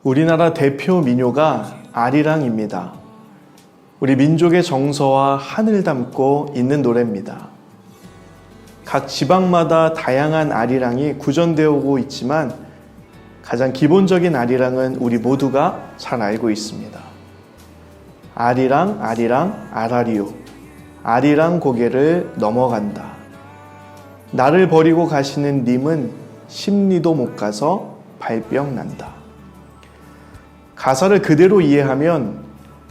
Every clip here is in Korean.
우리나라 대표 민요가 아리랑입니다. 우리 민족의 정서와 한을 담고 있는 노래입니다. 각 지방마다 다양한 아리랑이 구전되어 오고 있지만 가장 기본적인 아리랑은 우리 모두가 잘 알고 있습니다. 아리랑 아리랑 아라리요, 아리랑 고개를 넘어간다. 나를 버리고 가시는 님은 십리도 못 가서 발병 난다. 가사를 그대로 이해하면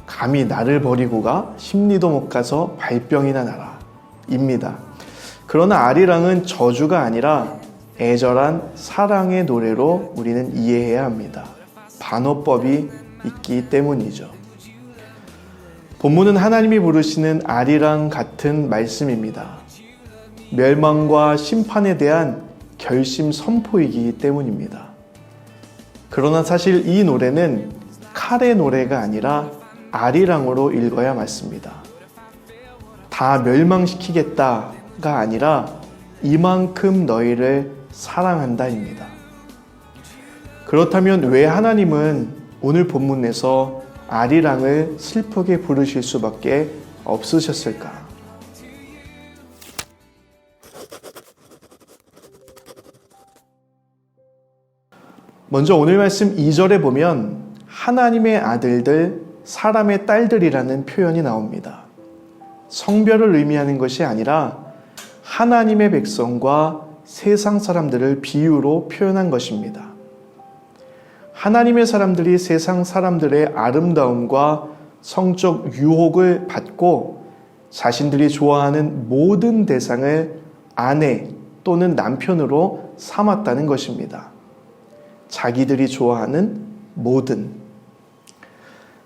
감히 나를 버리고 가 십리도 못 가서 발병이나 나라 입니다. 그러나 아리랑은 저주가 아니라 애절한 사랑의 노래로 우리는 이해해야 합니다. 반어법이 있기 때문이죠. 본문은 하나님이 부르시는 아리랑 같은 말씀입니다. 멸망과 심판에 대한 결심 선포이기 때문입니다. 그러나 사실 이 노래는 칼의 노래가 아니라 아리랑으로 읽어야 맞습니다. 다 멸망시키겠다가 아니라 이만큼 너희를 사랑한다입니다. 그렇다면 왜 하나님은 오늘 본문에서 아리랑을 슬프게 부르실 수밖에 없으셨을까? 먼저 오늘 말씀 2절에 보면 하나님의 아들들, 사람의 딸들이라는 표현이 나옵니다. 성별을 의미하는 것이 아니라 하나님의 백성과 세상 사람들을 비유로 표현한 것입니다. 하나님의 사람들이 세상 사람들의 아름다움과 성적 유혹을 받고 자신들이 좋아하는 모든 대상을 아내 또는 남편으로 삼았다는 것입니다. 자기들이 좋아하는 모든.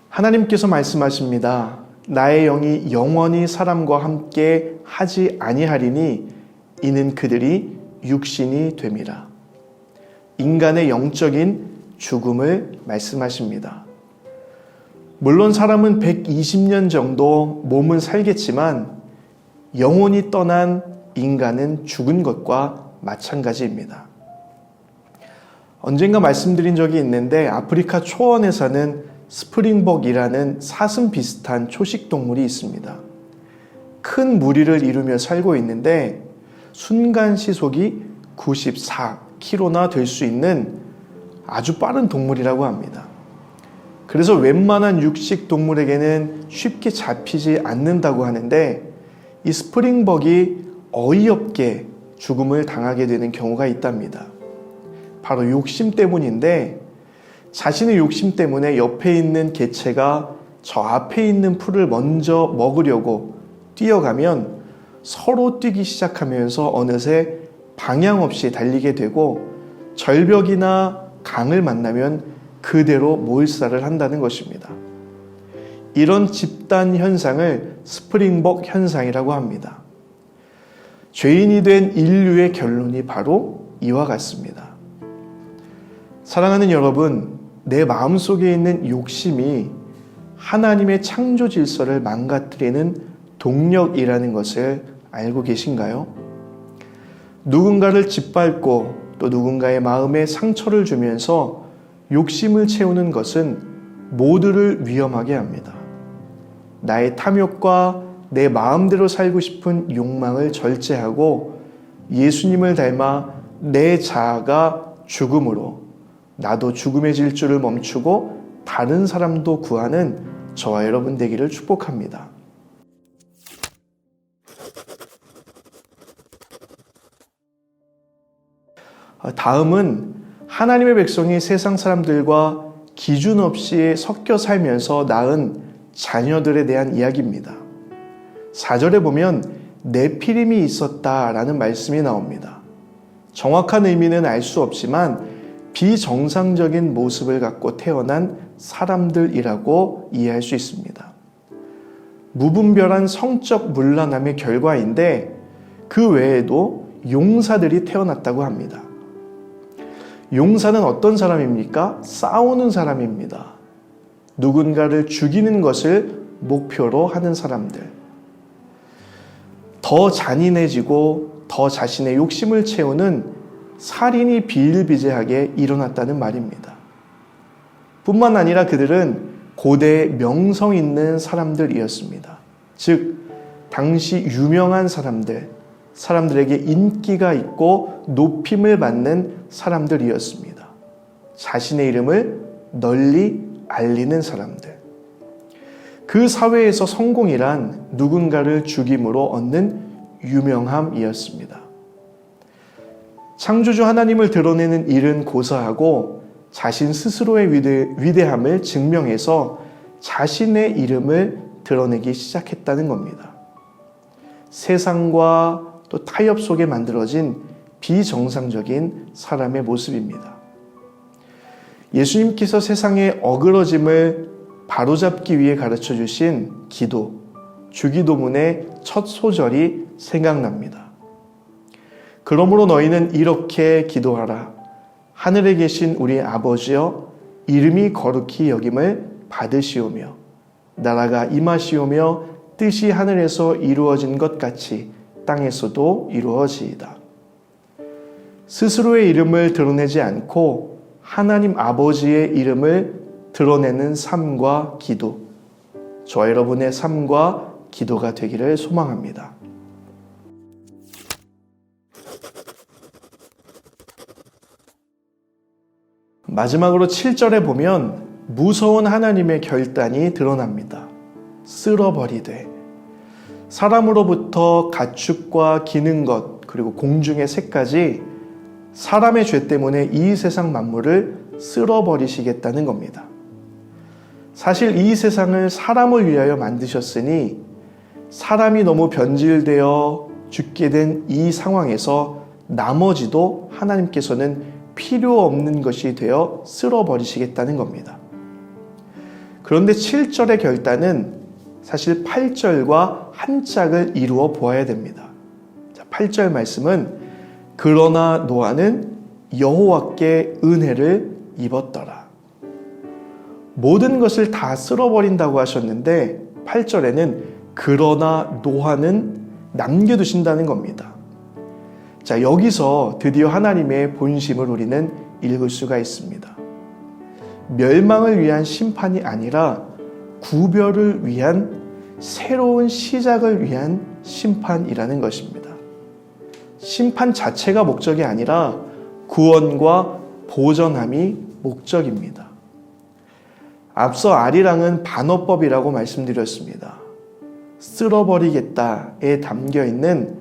하나님께서 말씀하십니다. 나의 영이 영원히 사람과 함께 하지 아니하리니 이는 그들이 육신이 됨이라. 인간의 영적인 죽음을 말씀하십니다. 물론 사람은 120년 정도 몸은 살겠지만 영혼이 떠난 인간은 죽은 것과 마찬가지입니다. 언젠가 말씀드린 적이 있는데 아프리카 초원에 사는 스프링복이라는 사슴 비슷한 초식동물이 있습니다. 큰 무리를 이루며 살고 있는데 순간 시속이 94km나 될 수 있는 아주 빠른 동물이라고 합니다. 그래서 웬만한 육식 동물에게는 쉽게 잡히지 않는다고 하는데 이 스프링복이 어이없게 죽음을 당하게 되는 경우가 있답니다. 바로 욕심 때문인데 자신의 욕심 때문에 옆에 있는 개체가 저 앞에 있는 풀을 먼저 먹으려고 뛰어가면 서로 뛰기 시작하면서 어느새 방향 없이 달리게 되고 절벽이나 강을 만나면 그대로 몰살을 한다는 것입니다. 이런 집단 현상을 스프링복 현상이라고 합니다. 죄인이 된 인류의 결론이 바로 이와 같습니다. 사랑하는 여러분, 내 마음속에 있는 욕심이 하나님의 창조 질서를 망가뜨리는 동력이라는 것을 알고 계신가요? 누군가를 짓밟고 또 누군가의 마음에 상처를 주면서 욕심을 채우는 것은 모두를 위험하게 합니다. 나의 탐욕과 내 마음대로 살고 싶은 욕망을 절제하고 예수님을 닮아 내 자아가 죽음으로 나도 죽음의 질주를 멈추고 다른 사람도 구하는 저와 여러분 되기를 축복합니다. 다음은 하나님의 백성이 세상 사람들과 기준 없이 섞여 살면서 낳은 자녀들에 대한 이야기입니다. 4절에 보면 네피림이 있었다라는 말씀이 나옵니다. 정확한 의미는 알 수 없지만 비정상적인 모습을 갖고 태어난 사람들이라고 이해할 수 있습니다. 무분별한 성적 문란함의 결과인데 그 외에도 용사들이 태어났다고 합니다. 용사는 어떤 사람입니까? 싸우는 사람입니다. 누군가를 죽이는 것을 목표로 하는 사람들. 더 잔인해지고 더 자신의 욕심을 채우는 살인이 비일비재하게 일어났다는 말입니다. 뿐만 아니라 그들은 고대 명성 있는 사람들이었습니다. 즉 당시 유명한 사람들에게 인기가 있고 높임을 받는 사람들이었습니다. 자신의 이름을 널리 알리는 사람들. 그 사회에서 성공이란 누군가를 죽임으로 얻는 유명함이었습니다. 창조주 하나님을 드러내는 일은 고사하고 자신 스스로의 위대함을 증명해서 자신의 이름을 드러내기 시작했다는 겁니다. 세상과 또 타협 속에 만들어진 비정상적인 사람의 모습입니다. 예수님께서 세상의 어그러짐을 바로잡기 위해 가르쳐 주신 기도, 주기도문의 첫 소절이 생각납니다. 그러므로 너희는 이렇게 기도하라. 하늘에 계신 우리 아버지여, 이름이 거룩히 여김을 받으시오며 나라가 임하시오며 뜻이 하늘에서 이루어진 것 같이 땅에서도 이루어지이다. 스스로의 이름을 드러내지 않고 하나님 아버지의 이름을 드러내는 삶과 기도, 저와 여러분의 삶과 기도가 되기를 소망합니다. 마지막으로 7절에 보면 무서운 하나님의 결단이 드러납니다. 쓸어버리되. 사람으로부터 가축과 기는 것, 그리고 공중의 새까지 사람의 죄 때문에 이 세상 만물을 쓸어버리시겠다는 겁니다. 사실 이 세상을 사람을 위하여 만드셨으니 사람이 너무 변질되어 죽게 된 이 상황에서 나머지도 하나님께서는 필요 없는 것이 되어 쓸어버리시겠다는 겁니다. 그런데 7절의 결단은 사실 8절과 한 짝을 이루어 보아야 됩니다. 8절 말씀은 그러나 노아는 여호와께 은혜를 입었더라. 모든 것을 다 쓸어버린다고 하셨는데 8절에는 그러나 노아는 남겨두신다는 겁니다. 자, 여기서 드디어 하나님의 본심을 우리는 읽을 수가 있습니다. 멸망을 위한 심판이 아니라 구별을 위한 새로운 시작을 위한 심판이라는 것입니다. 심판 자체가 목적이 아니라 구원과 보전함이 목적입니다. 앞서 아리랑은 반어법이라고 말씀드렸습니다. 쓸어버리겠다에 담겨있는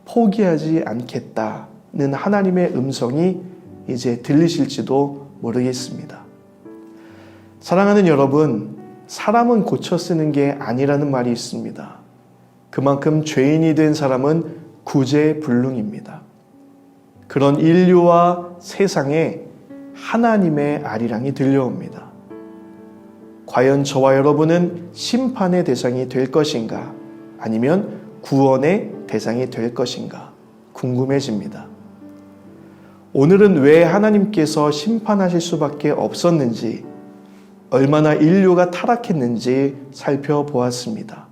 포기하지 않겠다는 하나님의 음성이 이제 들리실지도 모르겠습니다. 사랑하는 여러분, 사람은 고쳐 쓰는 게 아니라는 말이 있습니다. 그만큼 죄인이 된 사람은 구제불능입니다. 그런 인류와 세상에 하나님의 아리랑이 들려옵니다. 과연 저와 여러분은 심판의 대상이 될 것인가? 아니면 구원의 대상이 될 것인가? 궁금해집니다. 오늘은 왜 하나님께서 심판하실 수밖에 없었는지, 얼마나 인류가 타락했는지 살펴보았습니다.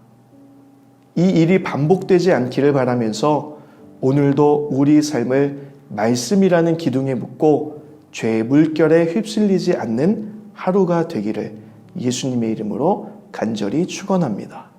이 일이 반복되지 않기를 바라면서 오늘도 우리 삶을 말씀이라는 기둥에 묶고 죄의 물결에 휩쓸리지 않는 하루가 되기를 예수님의 이름으로 간절히 축원합니다.